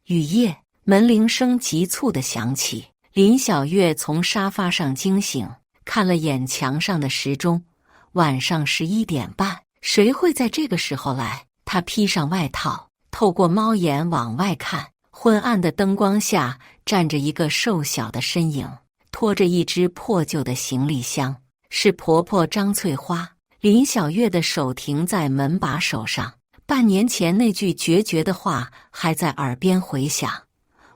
雨夜，门铃声急促地响起。林小月从沙发上惊醒，看了眼墙上的时钟，晚上11点半。谁会在这个时候来？她披上外套，透过猫眼往外看，昏暗的灯光下站着一个瘦小的身影，拖着一只破旧的行李箱。是婆婆张翠花。林小月的手停在门把手上，半年前那句决绝的话还在耳边回响：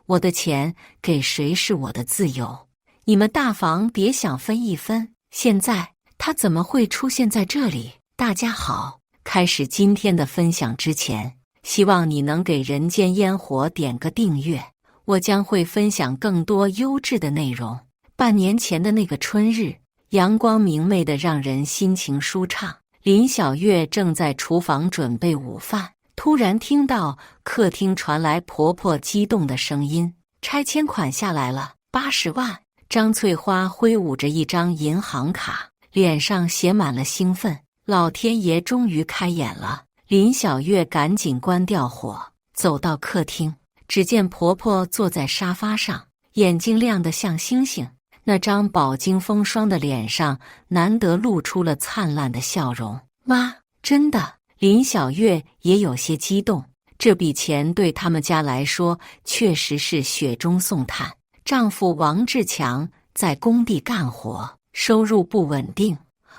我的钱给谁是我的自由，你们大房别想分一分。现在她怎么会出现在这里？大家好，开始今天的分享之前，希望你能给人间烟火点个订阅，我将会分享更多优质的内容。半年前的那个春日，阳光明媚的让人心情舒畅。林小月正在厨房准备午饭，突然听到客厅传来婆婆激动的声音：拆迁款下来了，80万！张翠花挥舞着一张银行卡，脸上写满了兴奋。老天爷终于开眼了！林小月赶紧关掉火，走到客厅，只见婆婆坐在沙发上，眼睛亮得像星星。那张饱经风霜的脸上难得露出了灿烂的笑容。妈，真的？林小月也有些激动，这笔钱对他们家来说确实是雪中送炭。丈夫王志强在工地干活，收入不稳定，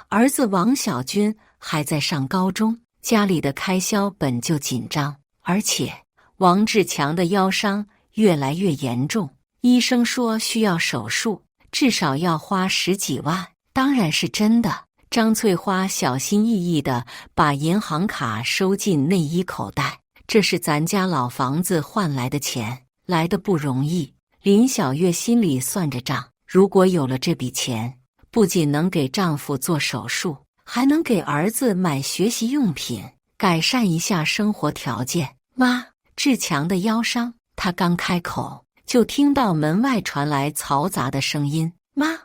儿子王小军还在上高中，家里的开销本就紧张，而且王志强的腰伤越来越严重，医生说需要手术，至少要花10几万。当然是真的。张翠花小心翼翼地把银行卡收进内衣口袋，这是咱家老房子换来的钱，来得不容易。林小月心里算着账，如果有了这笔钱，不仅能给丈夫做手术，还能给儿子买学习用品，改善一下生活条件。妈，志强的腰伤。她刚开口，就听到门外传来嘈杂的声音：妈，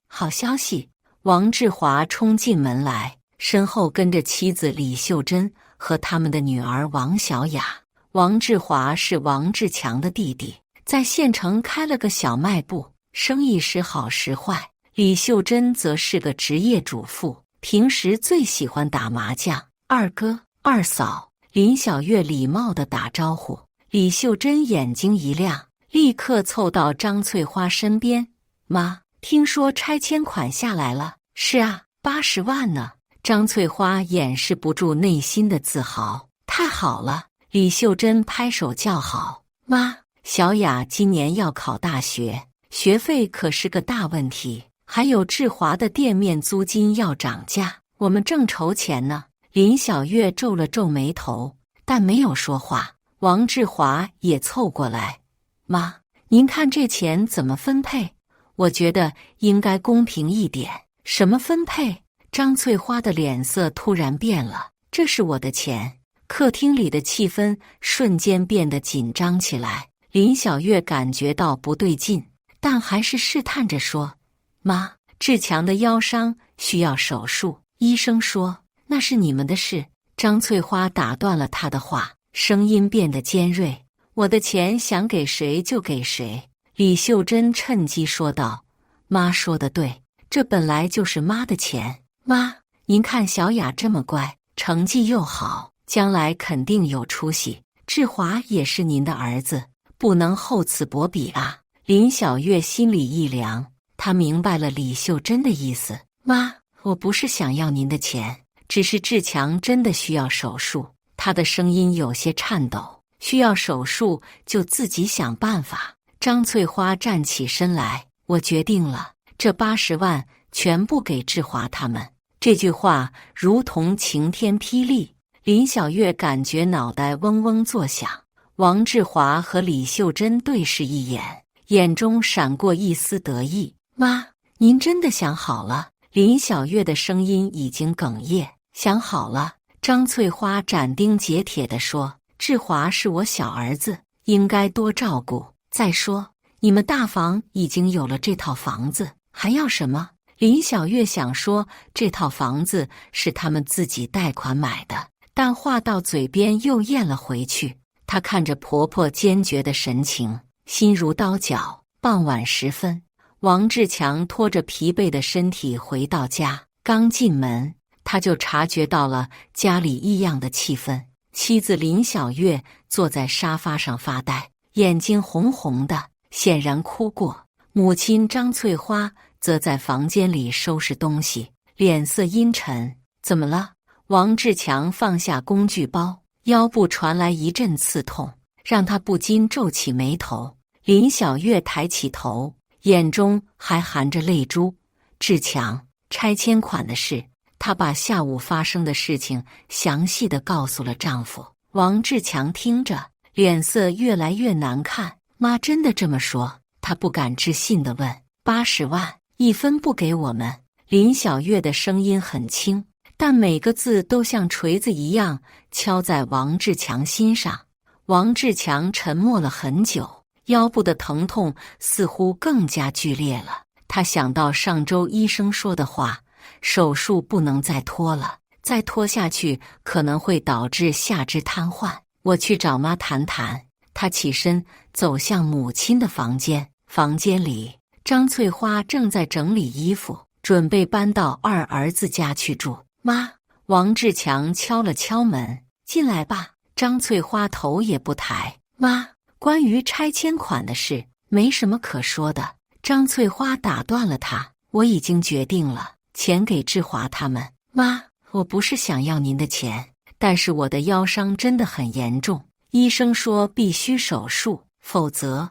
好消息！王志华冲进门来，身后跟着妻子李秀珍和他们的女儿王小雅。王志华是王志强的弟弟，在县城开了个小卖部，生意时好时坏。李秀珍则是个职业主妇，平时最喜欢打麻将。二哥、二嫂，林小月礼貌地打招呼。李秀珍眼睛一亮，立刻凑到张翠花身边：妈，听说拆迁款下来了。是啊，80万呢。张翠花掩饰不住内心的自豪。太好了！李秀珍拍手叫好。妈，小雅今年要考大学，学费可是个大问题，还有志华的店面租金要涨价，我们正筹钱呢。林小月皱了皱眉头，但没有说话。王志华也凑过来：妈，您看这钱怎么分配？我觉得应该公平一点。什么分配？张翠花的脸色突然变了。这是我的钱。客厅里的气氛瞬间变得紧张起来。林小月感觉到不对劲，但还是试探着说：妈，志强的腰伤需要手术，医生说那是你们的事。张翠花打断了她的话，声音变得尖锐：我的钱想给谁就给谁。李秀珍趁机说道：妈说得对，这本来就是妈的钱。妈，您看小雅这么乖，成绩又好，将来肯定有出息。志华也是您的儿子，不能厚此薄彼啊。林小月心里一凉，她明白了李秀珍的意思。妈，我不是想要您的钱，只是志强真的需要手术。她的声音有些颤抖。需要手术就自己想办法。张翠花站起身来：我决定了，这80万全部给志华他们。这句话如同晴天霹雳，林小月感觉脑袋嗡嗡作响。王志华和李秀珍对视一眼，眼中闪过一丝得意。妈，您真的想好了？林小月的声音已经哽咽。想好了。张翠花斩钉截铁地说：志华是我小儿子，应该多照顾。再说你们大房已经有了这套房子，还要什么？林小月想说这套房子是他们自己贷款买的，但话到嘴边又咽了回去。她看着婆婆坚决的神情，心如刀绞。傍晚时分，王志强拖着疲惫的身体回到家，刚进门，他就察觉到了家里异样的气氛。妻子林小月坐在沙发上发呆，眼睛红红的，显然哭过。母亲张翠花则在房间里收拾东西，脸色阴沉。怎么了？王志强放下工具包，腰部传来一阵刺痛，让他不禁皱起眉头。林小月抬起头，眼中还含着泪珠。志强，拆迁款的事，她把下午发生的事情详细地告诉了丈夫。王志强听着，脸色越来越难看。妈真的这么说？他不敢置信地问。80万，一分不给我们。林小月的声音很轻，但每个字都像锤子一样敲在王志强心上。王志强沉默了很久，腰部的疼痛似乎更加剧烈了。他想到上周医生说的话，手术不能再拖了，再拖下去可能会导致下肢瘫痪。我去找妈谈谈。他起身走向母亲的房间，房间里张翠花正在整理衣服，准备搬到二儿子家去住。妈，王志强敲了敲门，进来吧。张翠花头也不抬。妈，关于拆迁款的事，没什么可说的。张翠花打断了他，我已经决定了，钱给志华他们。妈，我不是想要您的钱，但是我的腰伤真的很严重，医生说必须手术，否则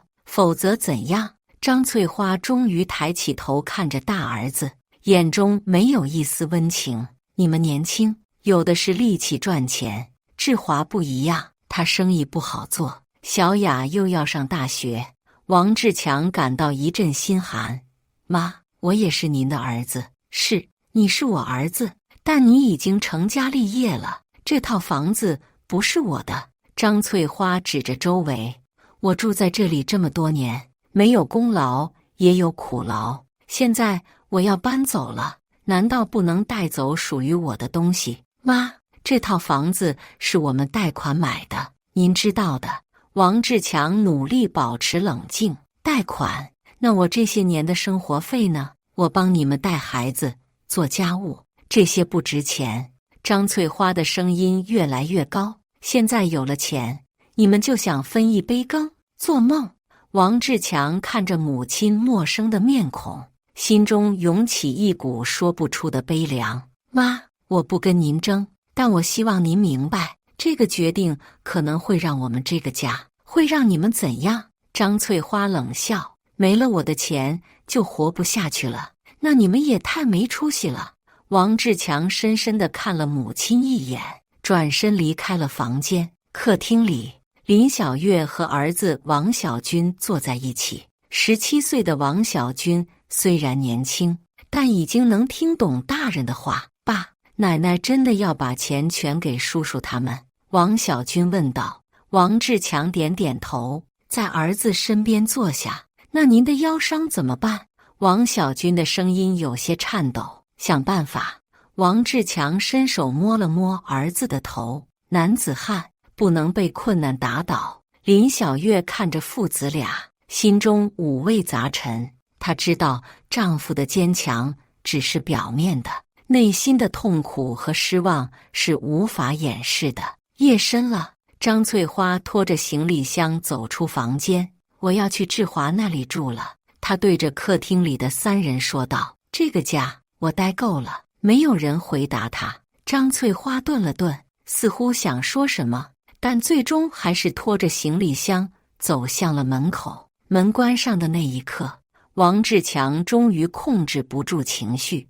怎样？张翠花终于抬起头看着大儿子，眼中没有一丝温情。你们年轻，有的是力气赚钱，志华不一样，他生意不好做，小雅又要上大学。王志强感到一阵心寒。妈，我也是您的儿子。是，你是我儿子，但你已经成家立业了，这套房子不是我的。张翠花指着周围，我住在这里这么多年，没有功劳也有苦劳，现在我要搬走了，难道不能带走属于我的东西？妈，这套房子是我们贷款买的，您知道的。王志强努力保持冷静。贷款？那我这些年的生活费呢？我帮你们带孩子、做家务，这些不值钱。张翠花的声音越来越高。现在有了钱，你们就想分一杯羹？做梦！王志强看着母亲陌生的面孔，心中涌起一股说不出的悲凉。妈，我不跟您争，但我希望您明白，这个决定可能会让我们这个家，会让你们怎样？张翠花冷笑，没了我的钱就活不下去了，那你们也太没出息了。王志强深深地看了母亲一眼，转身离开了房间。客厅里，林小月和儿子王小军坐在一起。17岁的王小军虽然年轻，但已经能听懂大人的话。爸，奶奶真的要把钱全给叔叔他们？王小军问道。王志强点点头，在儿子身边坐下。那您的腰伤怎么办？王小军的声音有些颤抖。想办法。王志强伸手摸了摸儿子的头。男子汉不能被困难打倒。林小月看着父子俩，心中五味杂陈。她知道丈夫的坚强只是表面的，内心的痛苦和失望是无法掩饰的。夜深了，张翠花拖着行李箱走出房间。我要去志华那里住了。她对着客厅里的3人说道。这个家我待够了。没有人回答她。张翠花顿了顿，似乎想说什么，但最终还是拖着行李箱走向了门口。门关上的那一刻，王志强终于控制不住情绪，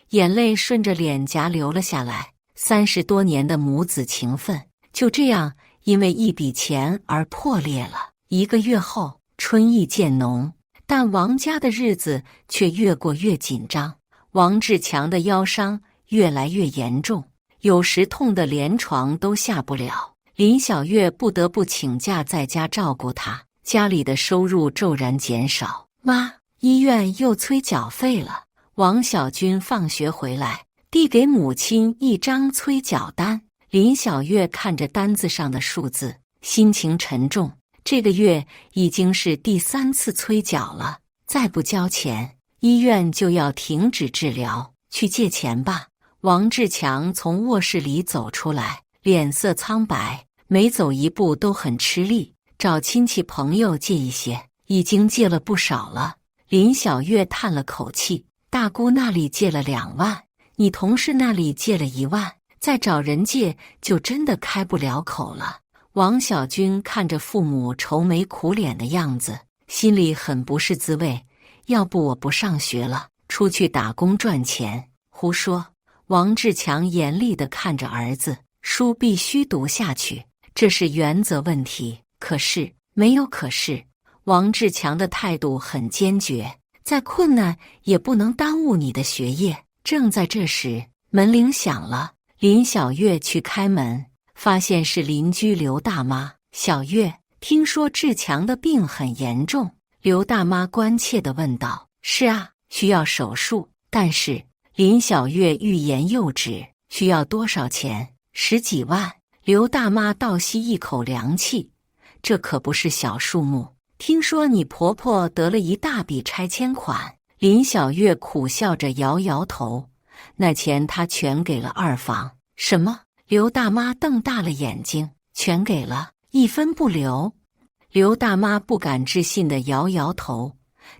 眼泪顺着脸颊流了下来。30多年的母子情分，就这样因为一笔钱而破裂了。1个月后，春意渐浓，但王家的日子却越过越紧张。王志强的腰伤越来越严重，有时痛得连床都下不了。林小月不得不请假在家照顾他，家里的收入骤然减少。妈，医院又催缴费了。王小军放学回来，递给母亲一张催缴单。林小月看着单子上的数字，心情沉重。这个月已经是第3次催缴了，再不交钱，医院就要停止治疗。去借钱吧。王志强从卧室里走出来，脸色苍白，每走一步都很吃力，找亲戚朋友借一些，已经借了不少了。林小月叹了口气，大姑那里借了2万，你同事那里借了1万，再找人借就真的开不了口了。王小军看着父母愁眉苦脸的样子，心里很不是滋味。要不我不上学了，出去打工赚钱。胡说！王志强严厉地看着儿子，书必须读下去，这是原则问题。可是，没有可是。王志强的态度很坚决，再困难也不能耽误你的学业。正在这时，门铃响了，林小月去开门，发现是邻居刘大妈。小月，听说志强的病很严重。刘大妈关切地问道。是啊，需要手术，但是林小月欲言又止。需要多少钱？10几万。刘大妈倒吸一口凉气，这可不是小数目。听说你婆婆得了一大笔拆迁款。林小月苦笑着摇摇头，那钱她全给了二房。什么？刘大妈瞪大了眼睛。全给了，1分不留。刘大妈不敢置信地摇摇头，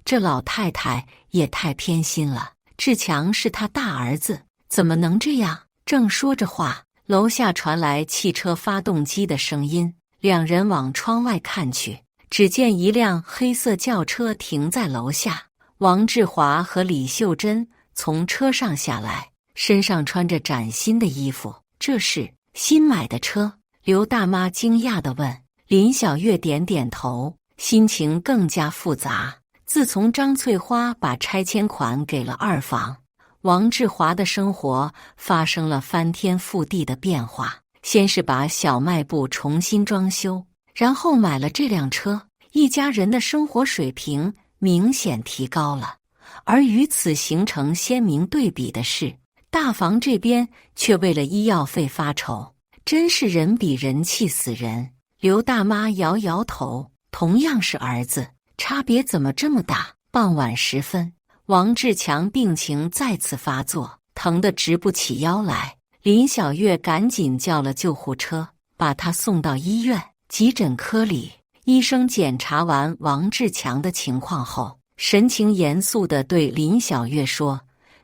这老太太也太偏心了。志强是她大儿子，怎么能这样？正说着话，楼下传来汽车发动机的声音，两人往窗外看去，只见一辆黑色轿车停在楼下。王志华和李秀珍从车上下来，身上穿着崭新的衣服。这是新买的车？刘大妈惊讶地问。林小月点点头，心情更加复杂。自从张翠花把拆迁款给了二房，王志华的生活发生了翻天覆地的变化。先是把小卖部重新装修，然后买了这辆车，一家人的生活水平明显提高了。而与此形成鲜明对比的是，大房这边却为了医药费发愁，真是人比人气死人。刘大妈摇摇头，同样是儿子，差别怎么这么大？傍晚时分，王志强病情再次发作，疼得直不起腰来。林小月赶紧叫了救护车，把他送到医院急诊科里。医生检查完王志强的情况后，神情严肃地对林小月说：“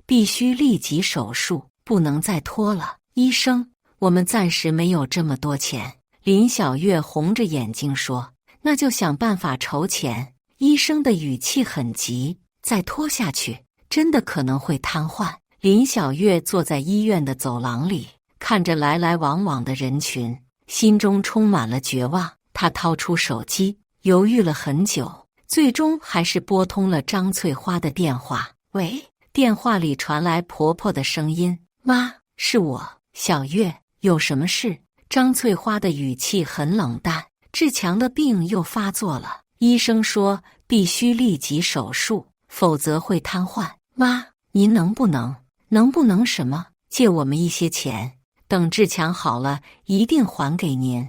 必须立即手术，不能再拖了。”医生，我们暂时没有这么多钱。林小月红着眼睛说：“那就想办法筹钱。”医生的语气很急，再拖下去，真的可能会瘫痪。林小月坐在医院的走廊里，看着来来往往的人群，心中充满了绝望。她掏出手机，犹豫了很久，最终还是拨通了张翠花的电话。喂，电话里传来婆婆的声音：“妈，是我，小月，有什么事？”张翠花的语气很冷淡：“志强的病又发作了，医生说必须立即手术，否则会瘫痪。妈，您能不能什么？借我们一些钱，等志强好了，一定还给您。”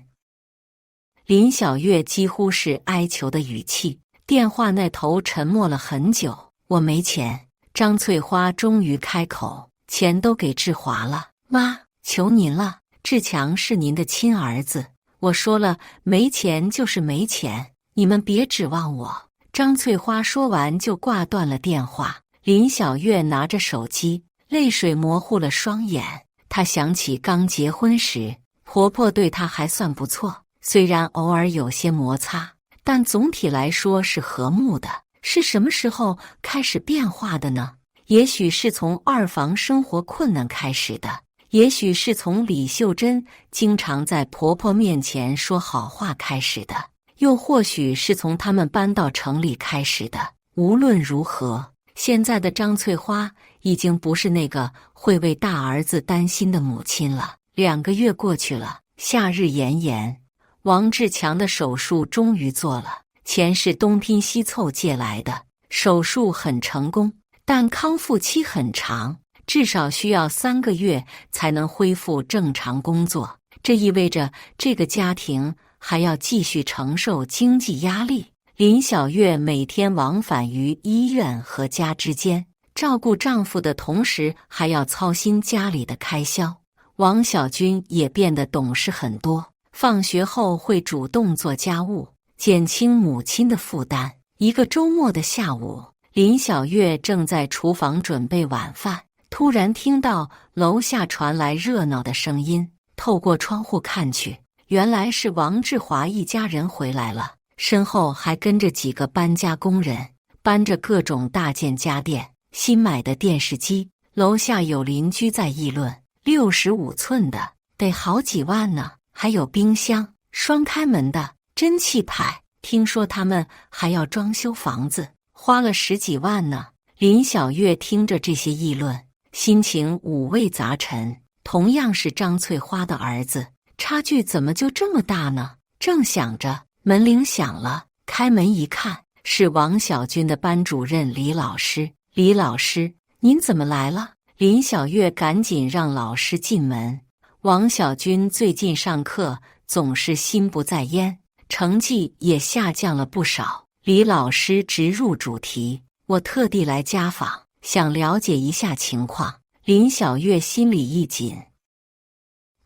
林小月几乎是哀求的语气。电话那头沉默了很久。“我没钱。”张翠花终于开口：“钱都给志华了。妈，求您了。志强是您的亲儿子，我说了，没钱就是没钱，你们别指望我。”张翠花说完就挂断了电话。林小月拿着手机，泪水模糊了双眼。她想起刚结婚时，婆婆对她还算不错，虽然偶尔有些摩擦，但总体来说是和睦的。是什么时候开始变化的呢？也许是从二房生活困难开始的，也许是从李秀珍经常在婆婆面前说好话开始的，又或许是从他们搬到城里开始的。无论如何，现在的张翠花已经不是那个会为大儿子担心的母亲了。2个月过去了，夏日炎炎，王志强的手术终于做了，钱是东拼西凑借来的。手术很成功，但康复期很长，至少需要3个月才能恢复正常工作。这意味着这个家庭还要继续承受经济压力。林小月每天往返于医院和家之间，照顾丈夫的同时，还要操心家里的开销。王小军也变得懂事很多，放学后会主动做家务，减轻母亲的负担。一个周末的下午，林小月正在厨房准备晚饭，突然听到楼下传来热闹的声音。透过窗户看去，原来是王志华一家人回来了，身后还跟着几个搬家工人，搬着各种大件家电。新买的电视机，楼下有邻居在议论，65寸的得好几万呢，还有冰箱，双开门的，真气派。听说他们还要装修房子，花了10几万呢。林小月听着这些议论，心情五味杂陈。同样是张翠花的儿子，差距怎么就这么大呢？正想着，门铃响了，开门一看，是王小军的班主任李老师。李老师，您怎么来了？林小月赶紧让老师进门。王小军最近上课总是心不在焉，成绩也下降了不少。李老师直入主题，我特地来家访，想了解一下情况。林小月心里一紧，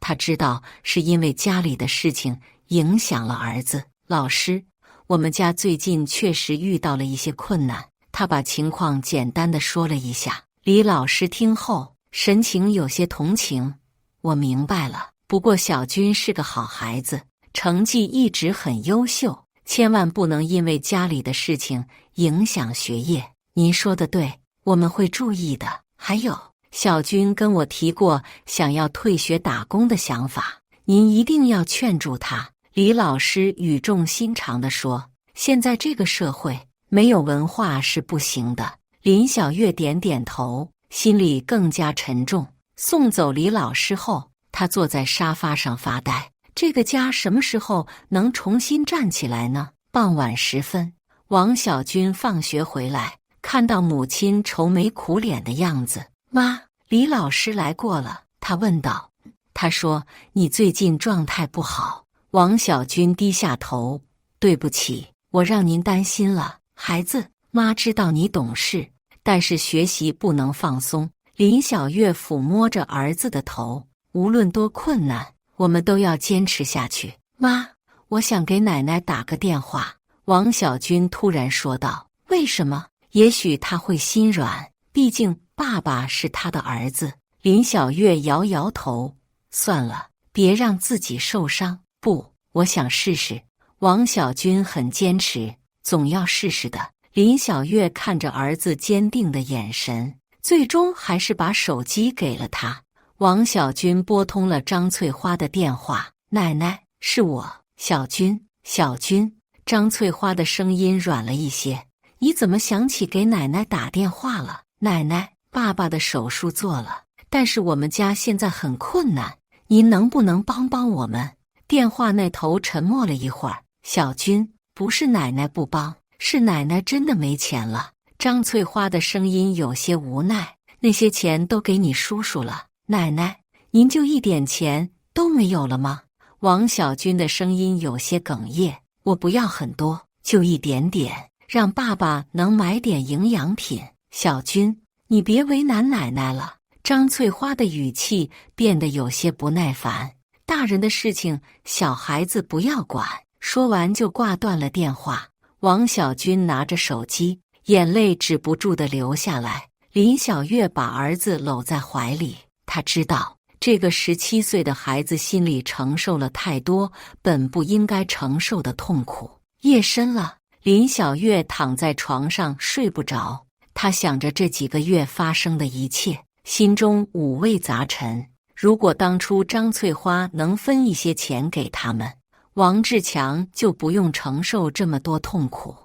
她知道是因为家里的事情影响了儿子。老师，我们家最近确实遇到了一些困难。她把情况简单的说了一下。李老师听后，神情有些同情。我明白了，不过小军是个好孩子，成绩一直很优秀，千万不能因为家里的事情影响学业。您说的对，我们会注意的。还有，小军跟我提过想要退学打工的想法，您一定要劝住他。李老师语重心长地说，现在这个社会，没有文化是不行的。林小月点点头，心里更加沉重。送走李老师后，她坐在沙发上发呆。这个家什么时候能重新站起来呢？傍晚时分，王小军放学回来，看到母亲愁眉苦脸的样子，妈，李老师来过了，他问道。他说，你最近状态不好。王小军低下头，对不起，我让您担心了。孩子，妈知道你懂事，但是学习不能放松。林小月抚摸着儿子的头，无论多困难，我们都要坚持下去。妈，我想给奶奶打个电话。王小军突然说道。为什么？也许他会心软，毕竟爸爸是他的儿子。林小月摇摇头，算了，别让自己受伤。不，我想试试。王小军很坚持，总要试试的。林小月看着儿子坚定的眼神，最终还是把手机给了他。王小军拨通了张翠花的电话。奶奶，是我，小军。小军，张翠花的声音软了一些。你怎么想起给奶奶打电话了？奶奶，爸爸的手术做了，但是我们家现在很困难，您能不能帮帮我们？电话那头沉默了一会儿。小军，不是奶奶不帮，是奶奶真的没钱了。张翠花的声音有些无奈。那些钱都给你叔叔了，奶奶，您就一点钱都没有了吗？王小军的声音有些哽咽。我不要很多，就一点点，让爸爸能买点营养品。小军，你别为难奶奶了。张翠花的语气变得有些不耐烦。大人的事情，小孩子不要管。说完就挂断了电话。王小军拿着手机，眼泪止不住地流下来。林小月把儿子搂在怀里，她知道这个17岁的孩子心里承受了太多本不应该承受的痛苦。夜深了，林小月躺在床上睡不着，她想着这几个月发生的一切，心中五味杂陈。如果当初张翠花能分一些钱给他们，王志强就不用承受这么多痛苦，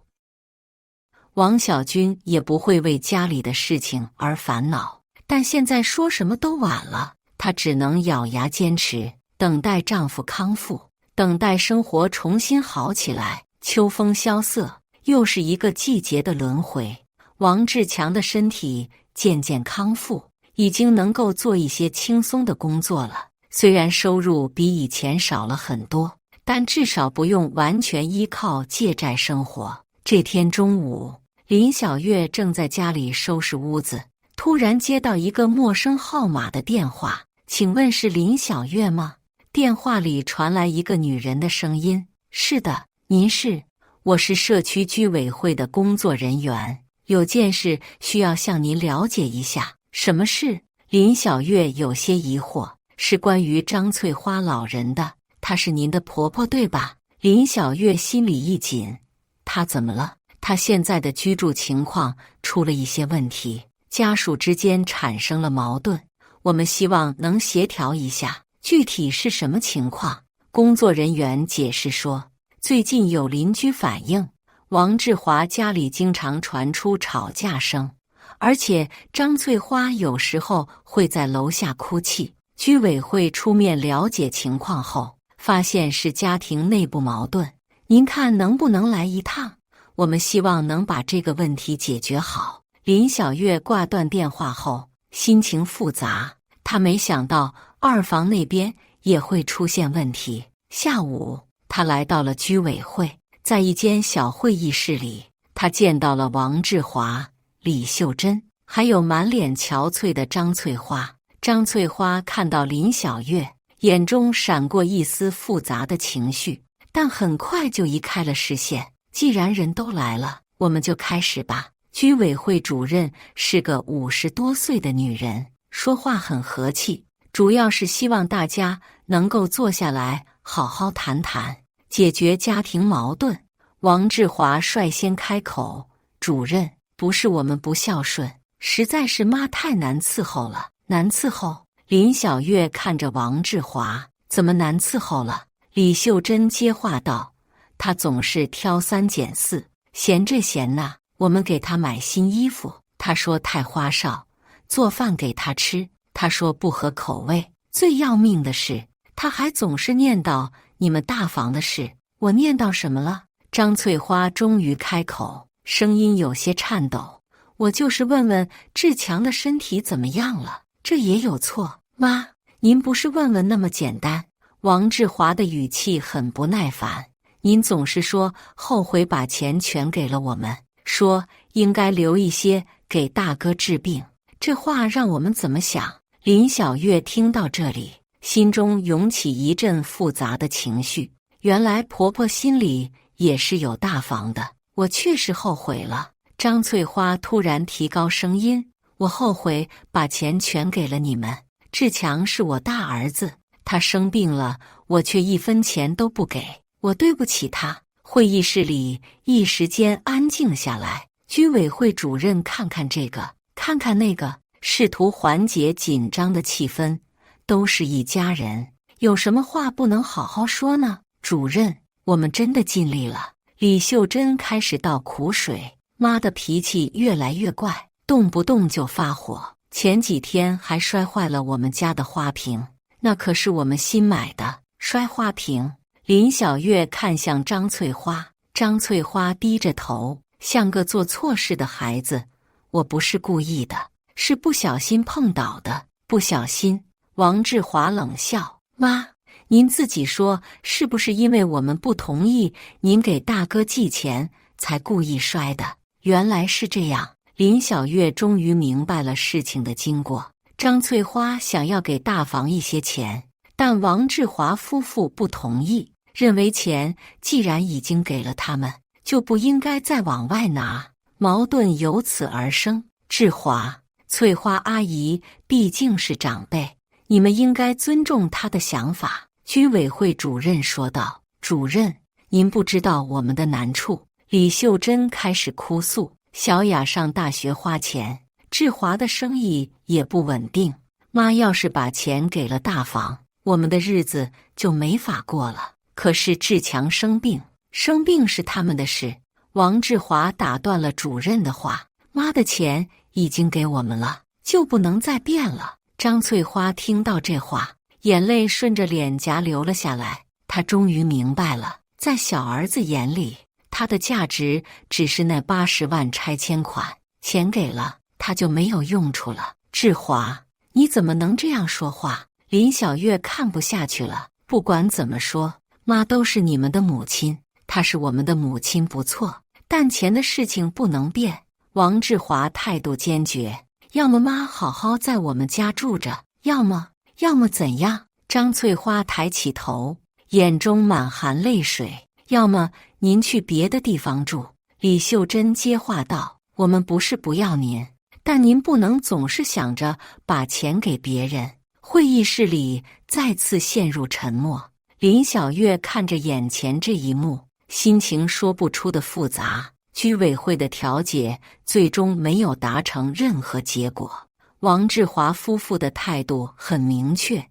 王小军也不会为家里的事情而烦恼。但现在说什么都晚了，她只能咬牙坚持，等待丈夫康复，等待生活重新好起来。秋风萧瑟，又是一个季节的轮回。王志强的身体渐渐康复，已经能够做一些轻松的工作了。虽然收入比以前少了很多，但至少不用完全依靠借债生活。这天中午，林小月正在家里收拾屋子，突然接到一个陌生号码的电话。请问是林小月吗？电话里传来一个女人的声音。是的，您是？我是社区居委会的工作人员，有件事需要向您了解一下。什么事？林小月有些疑惑。是关于张翠花老人的，她是您的婆婆对吧？林小月心里一紧，她怎么了？她现在的居住情况出了一些问题，家属之间产生了矛盾，我们希望能协调一下，具体是什么情况？工作人员解释说，最近有邻居反映，王志华家里经常传出吵架声，而且张翠花有时候会在楼下哭泣。居委会出面了解情况后，发现是家庭内部矛盾，您看能不能来一趟？我们希望能把这个问题解决好。林小月挂断电话后，心情复杂，她没想到二房那边也会出现问题。下午，她来到了居委会，在一间小会议室里，她见到了王志华、李秀珍，还有满脸憔悴的张翠花。张翠花看到林小月，眼中闪过一丝复杂的情绪，但很快就移开了视线。既然人都来了，我们就开始吧。居委会主任是个50多岁的女人，说话很和气，主要是希望大家能够坐下来好好谈谈，解决家庭矛盾。王志华率先开口：“主任，不是我们不孝顺，实在是妈太难伺候了。”难伺候？林小月看着王志华，怎么难伺候了？李秀珍接话道：“他总是挑三拣四，嫌这嫌那。我们给他买新衣服，他说太花哨；做饭给他吃，他说不合口味。最要命的是，他还总是念叨你们大房的事。我念叨什么了？”张翠花终于开口，声音有些颤抖：“我就是问问志强的身体怎么样了。”这也有错？妈，您不是问问那么简单。王志华的语气很不耐烦。您总是说后悔把钱全给了我们，说应该留一些给大哥治病，这话让我们怎么想？林小月听到这里，心中涌起一阵复杂的情绪。原来婆婆心里也是有大房的，我确实后悔了。张翠花突然提高声音：“我后悔把钱全给了你们。志强是我大儿子，他生病了，我却1分钱都不给，我对不起他。”会议室里一时间安静下来，居委会主任看看这个，看看那个，试图缓解紧张的气氛。都是一家人，有什么话不能好好说呢？主任，我们真的尽力了。李秀珍开始倒苦水，妈的脾气越来越怪，动不动就发火，前几天还摔坏了我们家的花瓶，那可是我们新买的。摔花瓶？林小月看向张翠花，张翠花低着头，像个做错事的孩子。我不是故意的，是不小心碰倒的，不小心。王志华冷笑：“妈，您自己说，是不是因为我们不同意您给大哥寄钱，才故意摔的？”原来是这样。林小月终于明白了事情的经过。张翠花想要给大房一些钱，但王志华夫妇不同意，认为钱既然已经给了他们，就不应该再往外拿，矛盾由此而生。志华，翠花阿姨毕竟是长辈，你们应该尊重她的想法。居委会主任说道。主任，您不知道我们的难处。李秀珍开始哭诉。小雅上大学花钱，志华的生意也不稳定。妈要是把钱给了大房，我们的日子就没法过了。可是志强生病，生病是他们的事。王志华打断了主任的话：“妈的钱已经给我们了，就不能再变了。”张翠花听到这话，眼泪顺着脸颊流了下来。她终于明白了，在小儿子眼里，他的价值只是那80万拆迁款，钱给了他就没有用处了。志华，你怎么能这样说话？林小月看不下去了。不管怎么说，妈都是你们的母亲，她是我们的母亲不错，但钱的事情不能变。王志华态度坚决，要么妈好好在我们家住着，要么怎样？张翠花抬起头，眼中满含泪水，要么您去别的地方住。李秀珍接话道，我们不是不要您，但您不能总是想着把钱给别人。会议室里再次陷入沉默。林小月看着眼前这一幕，心情说不出的复杂。居委会的调解最终没有达成任何结果。王志华夫妇的态度很明确，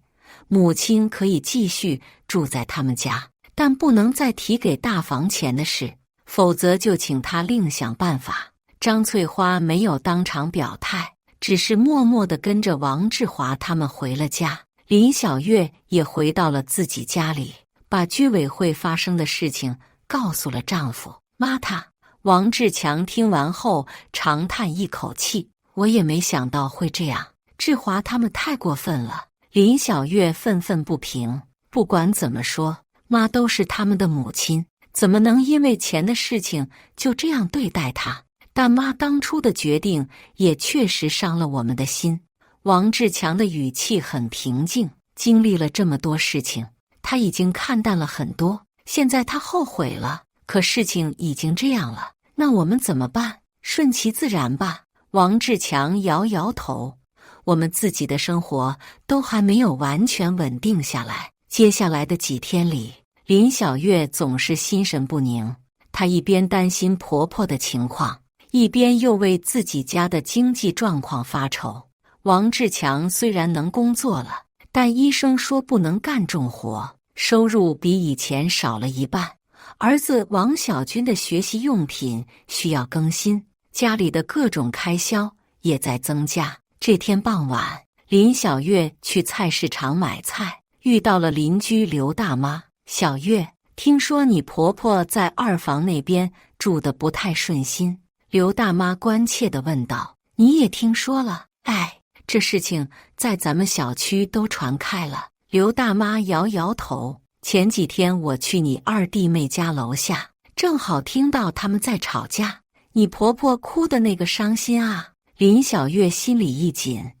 母亲可以继续住在他们家，但不能再提给大房钱的事，否则就请他另想办法。张翠花没有当场表态，只是默默地跟着王志华他们回了家。林小月也回到了自己家里，把居委会发生的事情告诉了丈夫。妈他。王志强听完后长叹一口气，我也没想到会这样，志华他们太过分了。林小月愤愤不平，不管怎么说，妈都是他们的母亲，怎么能因为钱的事情就这样对待她？但妈当初的决定也确实伤了我们的心。王志强的语气很平静，经历了这么多事情，他已经看淡了很多，现在他后悔了，可事情已经这样了，那我们怎么办？顺其自然吧。王志强摇摇头，我们自己的生活都还没有完全稳定下来。接下来的几天里，林小月总是心神不宁，她一边担心婆婆的情况，一边又为自己家的经济状况发愁。王志强虽然能工作了，但医生说不能干重活，收入比以前少了一半。儿子王小军的学习用品需要更新，家里的各种开销也在增加。这天傍晚，林小月去菜市场买菜，遇到了邻居刘大妈。小月，听说你婆婆在二房那边住得不太顺心。刘大妈关切地问道，你也听说了？哎，这事情在咱们小区都传开了。刘大妈摇摇头，前几天我去你二弟妹家楼下，正好听到他们在吵架，你婆婆哭的那个伤心啊。林小月心里一紧，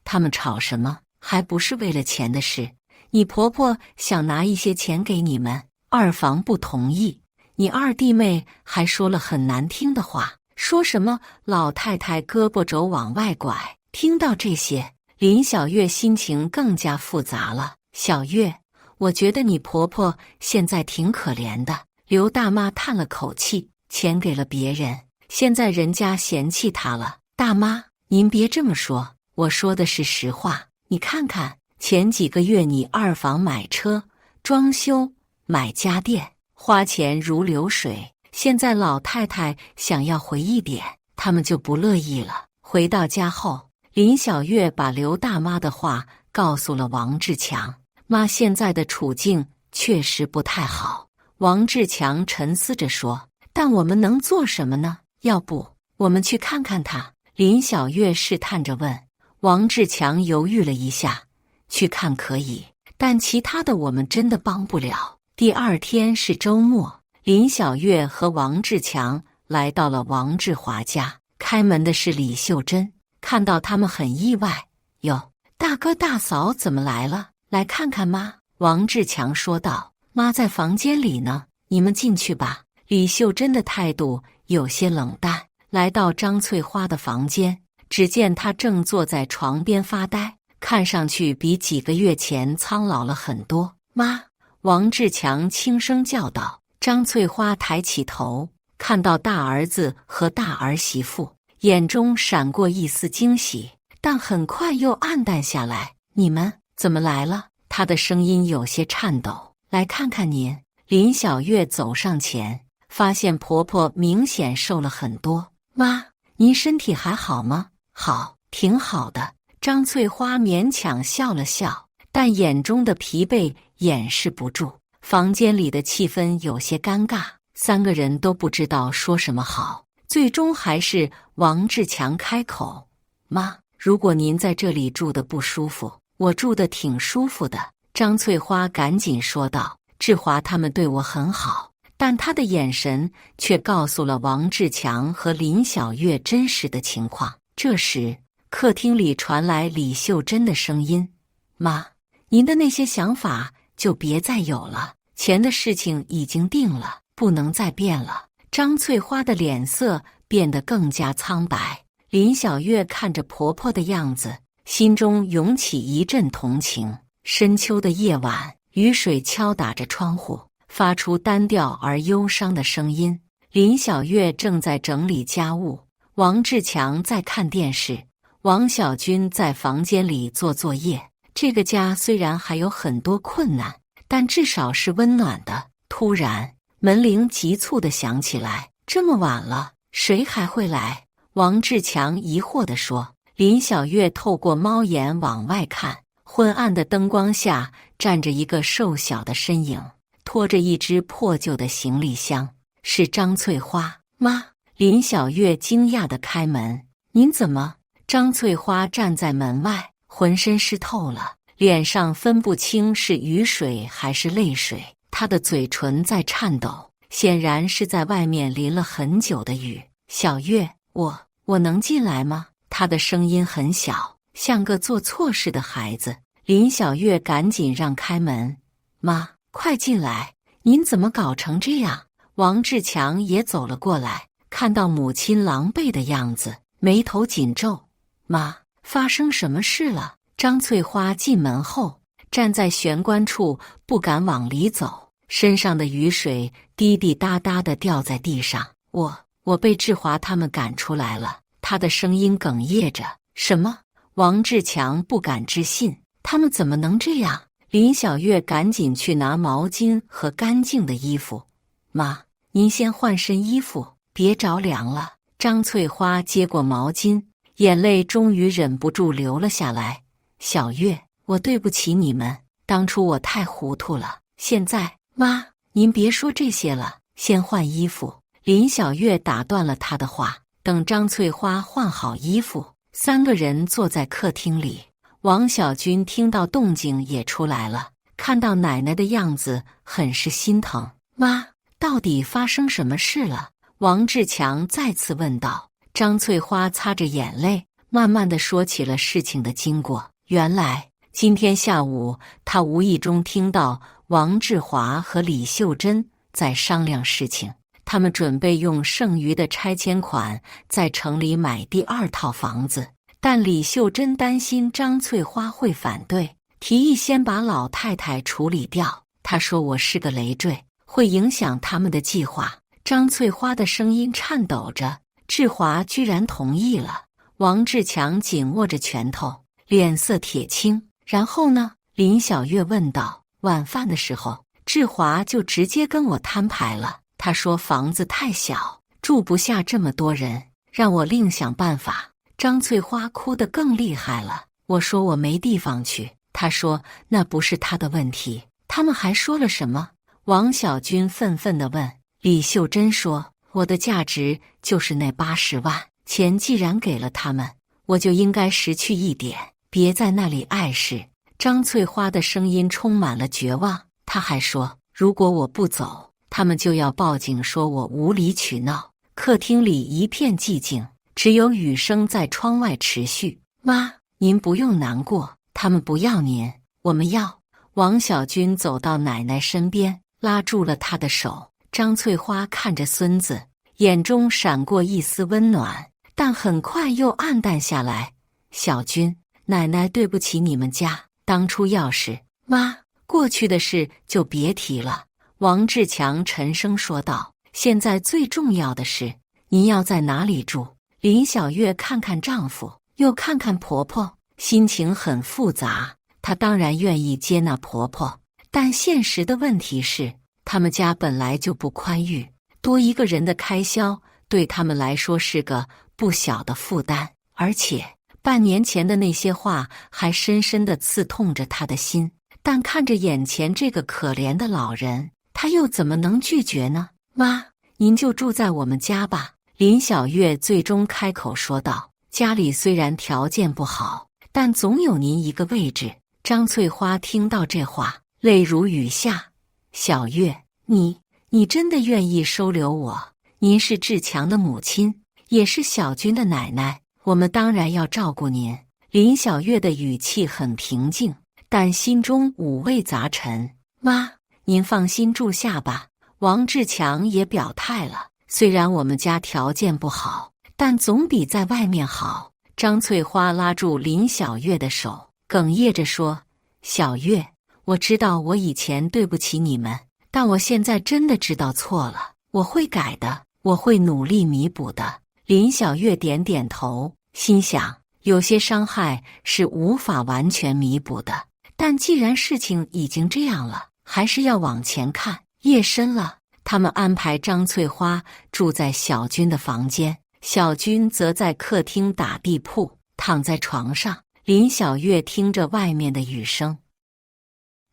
他们吵什么？还不是为了钱的事。你婆婆想拿一些钱给你们，二房不同意，你二弟妹还说了很难听的话，说什么老太太胳膊肘往外拐。听到这些，林小月心情更加复杂了。小月，我觉得你婆婆现在挺可怜的。刘大妈叹了口气，钱给了别人，现在人家嫌弃她了。大妈，您别这么说，我说的是实话。你看看，前几个月你二房买车、装修、买家电，花钱如流水，现在老太太想要回一点，他们就不乐意了。回到家后，林小月把刘大妈的话告诉了王志强。妈现在的处境确实不太好。王志强沉思着说，但我们能做什么呢？要不我们去看看她？林小月试探着问。王志强犹豫了一下，去看可以，但其他的我们真的帮不了。第二天是周末，林小月和王志强来到了王志华家，开门的是李秀珍。看到他们很意外，哟，大哥大嫂怎么来了？来看看妈。王志强说道，妈在房间里呢，你们进去吧。李秀珍的态度有些冷淡，来到张翠花的房间，只见她正坐在床边发呆，看上去比几个月前苍老了很多。妈，王志强轻声叫道。张翠花抬起头，看到大儿子和大儿媳妇，眼中闪过一丝惊喜，但很快又暗淡下来。你们怎么来了？她的声音有些颤抖。来看看您。林小月走上前，发现婆婆明显瘦了很多。妈，您身体还好吗？好，挺好的。张翠花勉强笑了笑，但眼中的疲惫掩饰不住。房间里的气氛有些尴尬，三个人都不知道说什么好。最终还是王志强开口，妈，如果您在这里住得不舒服，我住得挺舒服的。张翠花赶紧说道，志华他们对我很好，但他的眼神却告诉了王志强和林小月真实的情况。这时，客厅里传来李秀珍的声音：“妈，您的那些想法就别再有了，钱的事情已经定了，不能再变了。”张翠花的脸色变得更加苍白。林小月看着婆婆的样子，心中涌起一阵同情。深秋的夜晚，雨水敲打着窗户，发出单调而忧伤的声音。林小月正在整理家务，王志强在看电视，王小军在房间里做作业。这个家虽然还有很多困难，但至少是温暖的。突然，门铃急促地响起来。这么晚了，谁还会来？王志强疑惑地说。林小月透过猫眼往外看，昏暗的灯光下站着一个瘦小的身影，拖着一只破旧的行李箱。是张翠花。妈！林小月惊讶地开门。您怎么？张翠花站在门外，浑身湿透了，脸上分不清是雨水还是泪水。她的嘴唇在颤抖，显然是在外面淋了很久的雨。小月，我能进来吗？她的声音很小，像个做错事的孩子。林小月赶紧让开门。妈，快进来！您怎么搞成这样？王志强也走了过来，看到母亲狼狈的样子，眉头紧皱。妈，发生什么事了？张翠花进门后，站在玄关处，不敢往里走，身上的雨水滴滴答答地掉在地上。我被志华他们赶出来了。他的声音哽咽着。什么？王志强不敢置信。他们怎么能这样？林小月赶紧去拿毛巾和干净的衣服。妈，您先换身衣服，别着凉了。张翠花接过毛巾，眼泪终于忍不住流了下来。小月，我对不起你们，当初我太糊涂了。现在，妈，您别说这些了，先换衣服。林小月打断了她的话。等张翠花换好衣服，三个人坐在客厅里。王小军听到动静也出来了，看到奶奶的样子，很是心疼。妈，到底发生什么事了？王志强再次问道。张翠花擦着眼泪，慢慢地说起了事情的经过。原来，今天下午，她无意中听到王志华和李秀珍在商量事情。他们准备用剩余的拆迁款在城里买第二套房子，但李秀珍担心张翠花会反对，提议先把老太太处理掉。她说我是个累赘，会影响他们的计划。张翠花的声音颤抖着。志华居然同意了。王志强紧握着拳头，脸色铁青。然后呢？林小月问道。晚饭的时候，志华就直接跟我摊牌了。他说房子太小，住不下这么多人，让我另想办法。张翠花哭得更厉害了。我说我没地方去，他说那不是他的问题。他们还说了什么？王小军愤愤地问。李秀珍说，我的价值就是那80万，钱既然给了他们，我就应该识趣一点，别在那里碍事。张翠花的声音充满了绝望。她还说，如果我不走，他们就要报警说我无理取闹。客厅里一片寂静，只有雨声在窗外持续。妈，您不用难过，他们不要您，我们要。王小军走到奶奶身边，拉住了她的手。张翠花看着孙子，眼中闪过一丝温暖，但很快又暗淡下来。小军，奶奶对不起你们家，当初要是……妈，过去的事就别提了。王志强沉声说道。现在最重要的是，您要在哪里住？林小月看看丈夫，又看看婆婆，心情很复杂。她当然愿意接纳婆婆，但现实的问题是，他们家本来就不宽裕，多一个人的开销对他们来说是个不小的负担。而且半年前的那些话还深深地刺痛着她的心。但看着眼前这个可怜的老人，她又怎么能拒绝呢？妈，您就住在我们家吧。林小月最终开口说道。家里虽然条件不好，但总有您一个位置。张翠花听到这话，泪如雨下。小月，你真的愿意收留我？您是志强的母亲，也是小军的奶奶，我们当然要照顾您。林小月的语气很平静，但心中五味杂陈。妈，您放心住下吧。王志强也表态了，虽然我们家条件不好，但总比在外面好。张翠花拉住林小月的手，哽咽着说：小月，我知道我以前对不起你们，但我现在真的知道错了，我会改的，我会努力弥补的。林小月点点头，心想有些伤害是无法完全弥补的，但既然事情已经这样了，还是要往前看。夜深了，他们安排张翠花住在小军的房间，小军则在客厅打地铺，躺在床上。林小月听着外面的雨声，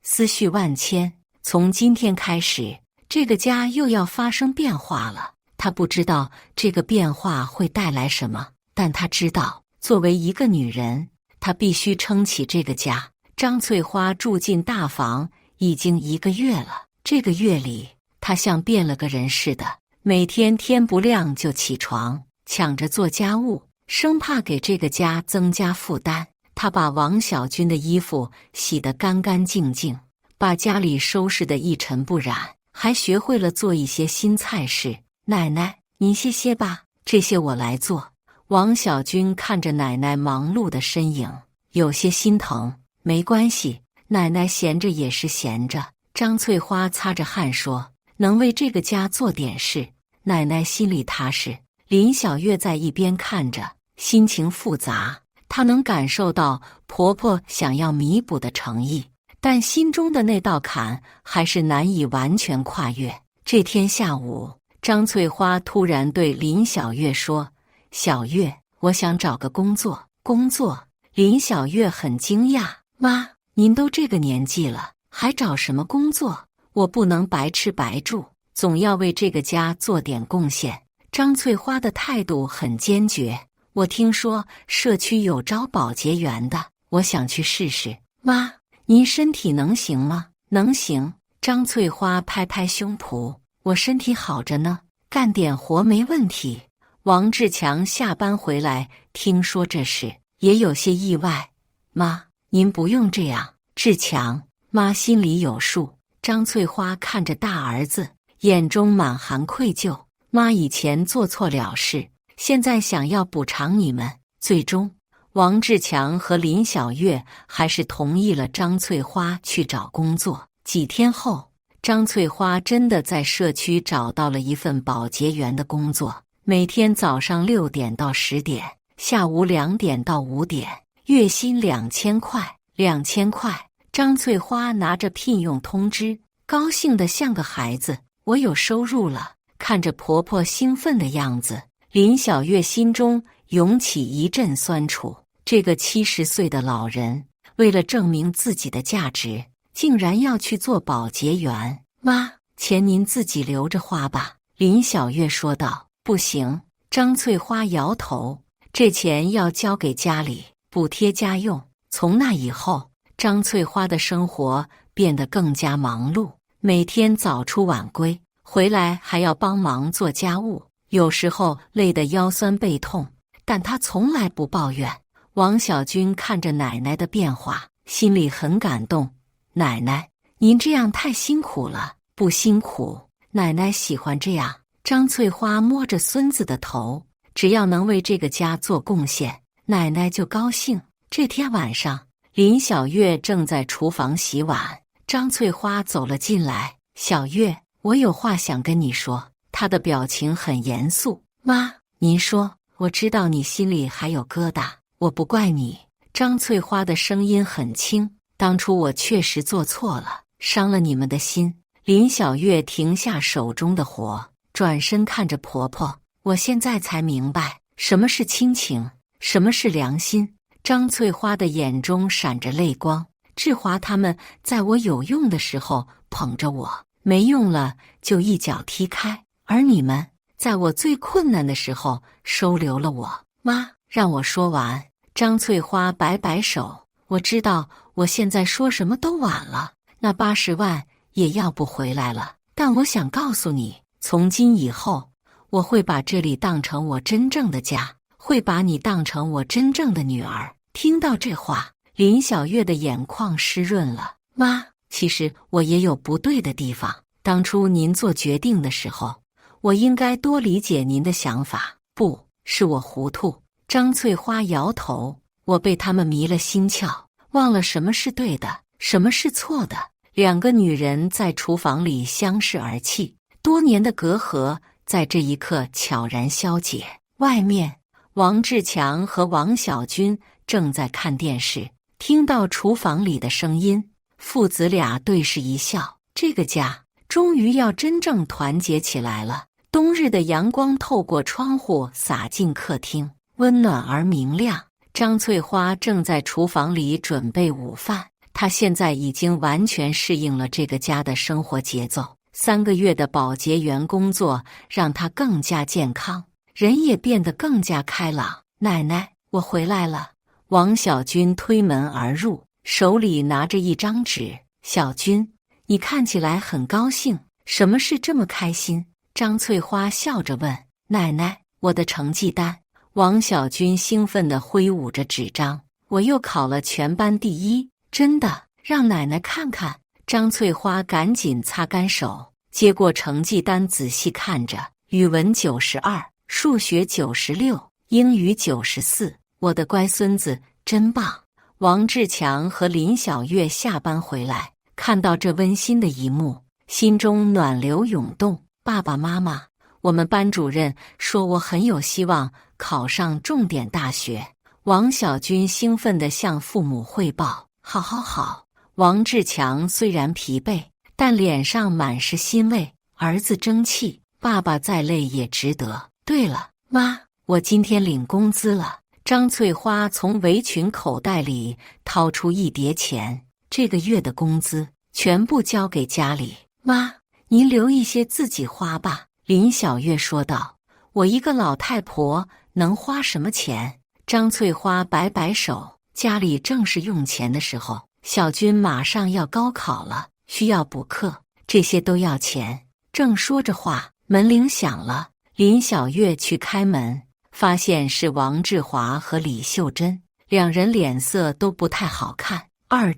思绪万千。从今天开始，这个家又要发生变化了。她不知道这个变化会带来什么，但她知道，作为一个女人，她必须撑起这个家。张翠花住进大房已经1个月了，这个月里，她像变了个人似的，每天天不亮就起床，抢着做家务，生怕给这个家增加负担。她把王小军的衣服洗得干干净净，把家里收拾得一尘不染，还学会了做一些新菜式。奶奶，您歇歇吧，这些我来做。王小军看着奶奶忙碌的身影，有些心疼。没关系，奶奶闲着也是闲着。张翠花擦着汗说：能为这个家做点事，奶奶心里踏实。林小月在一边看着，心情复杂。她能感受到婆婆想要弥补的诚意，但心中的那道坎还是难以完全跨越。这天下午，张翠花突然对林小月说：小月，我想找个工作。工作？林小月很惊讶。妈，您都这个年纪了，还找什么工作？我不能白吃白住，总要为这个家做点贡献。张翠花的态度很坚决。我听说社区有招保洁员的，我想去试试。妈，您身体能行吗？能行。张翠花拍拍胸脯，我身体好着呢，干点活没问题。王志强下班回来，听说这事，也有些意外。妈，您不用这样。志强，妈心里有数。张翠花看着大儿子，眼中满含愧疚。妈以前做错了事，现在想要补偿你们。最终，王志强和林小月还是同意了张翠花去找工作。几天后，张翠花真的在社区找到了一份保洁员的工作，每天早上6点到10点，下午2点到5点，月薪2000块。2000块，张翠花拿着聘用通知，高兴得像个孩子。我有收入了。看着婆婆兴奋的样子，林小月心中涌起一阵酸楚。这个70岁的老人，为了证明自己的价值，竟然要去做保洁员。妈，钱您自己留着花吧。林小月说道。不行。张翠花摇头，这钱要交给家里，补贴家用。从那以后，张翠花的生活变得更加忙碌，每天早出晚归，回来还要帮忙做家务，有时候累得腰酸背痛，但她从来不抱怨。王小军看着奶奶的变化，心里很感动。奶奶，您这样太辛苦了。不辛苦，奶奶喜欢这样。张翠花摸着孙子的头，只要能为这个家做贡献，奶奶就高兴。这天晚上，林小月正在厨房洗碗，张翠花走了进来。小月，我有话想跟你说。她的表情很严肃。妈，您说。我知道你心里还有疙瘩，我不怪你。张翠花的声音很轻。当初我确实做错了，伤了你们的心。林小月停下手中的活，转身看着婆婆。我现在才明白，什么是亲情，什么是良心。张翠花的眼中闪着泪光。志华他们在我有用的时候捧着我，没用了就一脚踢开，而你们在我最困难的时候收留了我。妈，让我说完。张翠花摆摆手，我知道我现在说什么都晚了。那80万也要不回来了。但我想告诉你，从今以后，我会把这里当成我真正的家，会把你当成我真正的女儿。听到这话，林小月的眼眶湿润了。妈，其实我也有不对的地方。当初您做决定的时候，我应该多理解您的想法。不是我糊涂。张翠花摇头，我被他们迷了心窍，忘了什么是对的，什么是错的。两个女人在厨房里相视而泣，多年的隔阂在这一刻悄然消解。外面，王志强和王小军正在看电视，听到厨房里的声音，父子俩对视一笑。这个家终于要真正团结起来了。冬日的阳光透过窗户洒进客厅，温暖而明亮。张翠花正在厨房里准备午饭，她现在已经完全适应了这个家的生活节奏。3个月的保洁员工作让她更加健康，人也变得更加开朗。奶奶，我回来了。王小军推门而入，手里拿着一张纸。小军，你看起来很高兴，什么事这么开心？张翠花笑着问。奶奶，我的成绩单。王小军兴奋地挥舞着纸张。我又考了全班第1，真的，让奶奶看看。张翠花赶紧擦干手，接过成绩单仔细看着。语文92，数学96，英语94。我的乖孙子，真棒。王志强和林小月下班回来，看到这温馨的一幕，心中暖流涌动。爸爸妈妈，我们班主任说我很有希望考上重点大学。王小军兴奋地向父母汇报。好好好。王志强虽然疲惫，但脸上满是欣慰。儿子争气，爸爸再累也值得。对了，妈，我今天领工资了。张翠花从围裙口袋里掏出一叠钱，这个月的工资全部交给家里。妈，您留一些自己花吧。林小月说道。我一个老太婆能花什么钱？张翠花摆摆手，家里正是用钱的时候。小军马上要高考了，需要补课，这些都要钱。正说着话，门铃响了。林小月去开门，发现是王志华和李秀珍，两人脸色都不太好看。二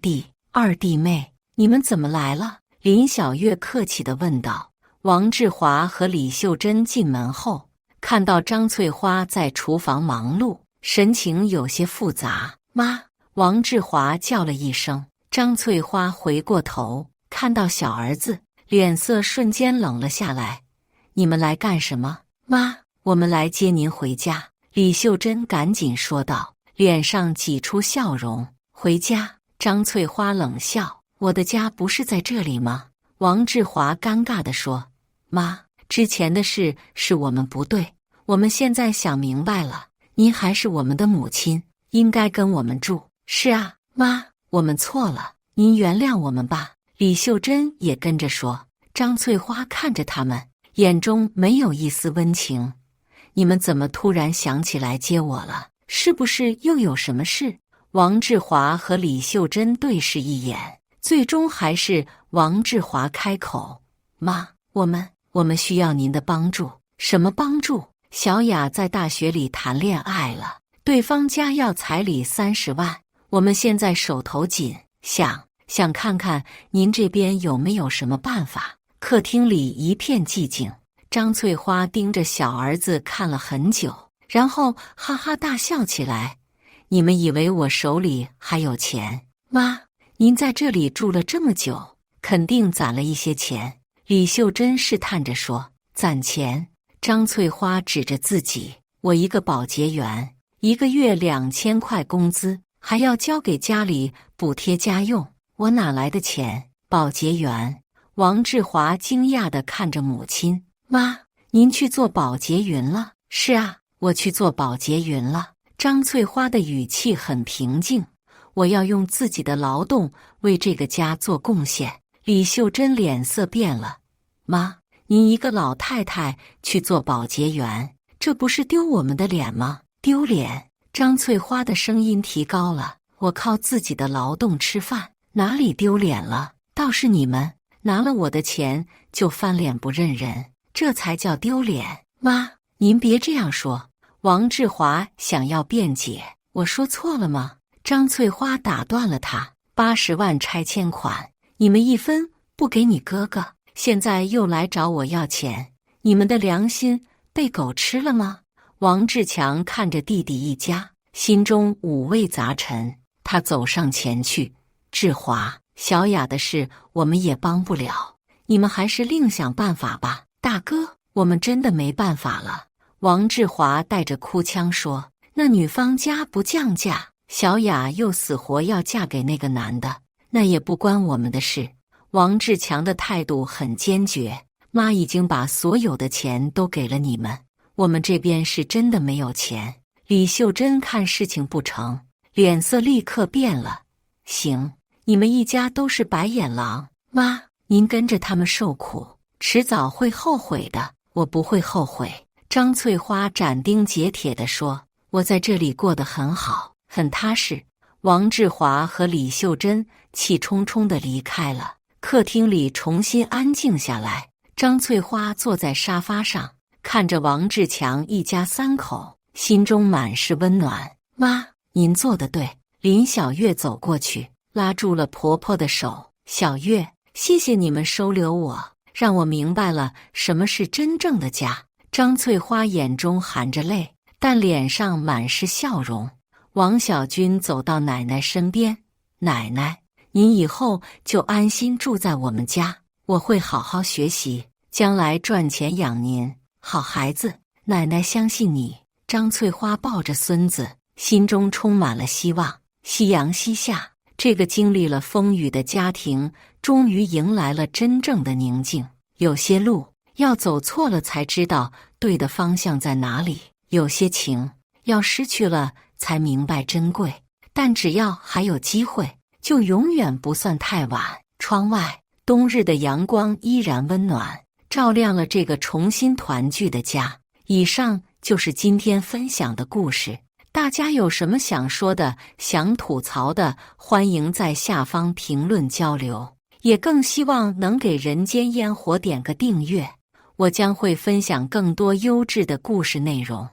弟妹，你们怎么来了？林小月客气地问道。王志华和李秀珍进门后，看到张翠花在厨房忙碌，神情有些复杂。妈，王志华叫了一声。张翠花回过头，看到小儿子，脸色瞬间冷了下来。你们来干什么？妈，我们来接您回家。李秀珍赶紧说道，脸上挤出笑容。回家？张翠花冷笑。我的家不是在这里吗？王志华尴尬地说。妈，之前的事是我们不对，我们现在想明白了，您还是我们的母亲，应该跟我们住。是啊，妈，我们错了，您原谅我们吧。李秀珍也跟着说。张翠花看着他们，眼中没有一丝温情。你们怎么突然想起来接我了？是不是又有什么事？王志华和李秀珍对视一眼，最终还是王志华开口。妈，我们需要您的帮助。什么帮助？小雅在大学里谈恋爱了，对方家要彩礼30万，我们现在手头紧，想看看您这边有没有什么办法。客厅里一片寂静，张翠花盯着小儿子看了很久，然后哈哈大笑起来。你们以为我手里还有钱？妈，您在这里住了这么久，肯定攒了一些钱。李秀珍试探着说。攒钱？张翠花指着自己，我一个保洁员，1个月2000块工资，还要交给家里补贴家用，我哪来的钱？保洁员？王志华惊讶地看着母亲。妈，您去做保洁员了？是啊，我去做保洁员了。张翠花的语气很平静。我要用自己的劳动为这个家做贡献。李秀珍脸色变了。妈，您一个老太太去做保洁员，这不是丢我们的脸吗？丢脸？张翠花的声音提高了。我靠自己的劳动吃饭，哪里丢脸了？倒是你们，拿了我的钱就翻脸不认人，这才叫丢脸。妈，您别这样说。王志华想要辩解，我说错了吗？张翠花打断了他，80万拆迁款，你们一分不给你哥哥，现在又来找我要钱，你们的良心被狗吃了吗？王志强看着弟弟一家，心中五味杂陈。他走上前去，志华，小雅的事我们也帮不了，你们还是另想办法吧。大哥，我们真的没办法了。王志华带着哭腔说，那女方家不降价，小雅又死活要嫁给那个男的，那也不关我们的事。王志强的态度很坚决，妈已经把所有的钱都给了你们，我们这边是真的没有钱。李秀珍看事情不成，脸色立刻变了。行，你们一家都是白眼狼，妈，您跟着他们受苦，迟早会后悔的。我不会后悔。张翠花斩钉截铁地说，我在这里过得很好，很踏实。王志华和李秀珍气冲冲地离开了，客厅里重新安静下来。张翠花坐在沙发上，看着王志强一家3口，心中满是温暖。妈，您做得对。林小月走过去，拉住了婆婆的手。小月，谢谢你们收留我，让我明白了什么是真正的家。张翠花眼中含着泪，但脸上满是笑容。王小军走到奶奶身边，奶奶，您以后就安心住在我们家，我会好好学习，将来赚钱养您。好孩子，奶奶相信你。张翠花抱着孙子，心中充满了希望。夕阳西下，这个经历了风雨的家庭终于迎来了真正的宁静。有些路要走错了才知道对的方向在哪里，有些情要失去了才明白珍贵，但只要还有机会，就永远不算太晚。窗外，冬日的阳光依然温暖，照亮了这个重新团聚的家。以上就是今天分享的故事，大家有什么想说的、想吐槽的，欢迎在下方评论交流，也更希望能给人间烟火点个订阅，我将会分享更多优质的故事内容。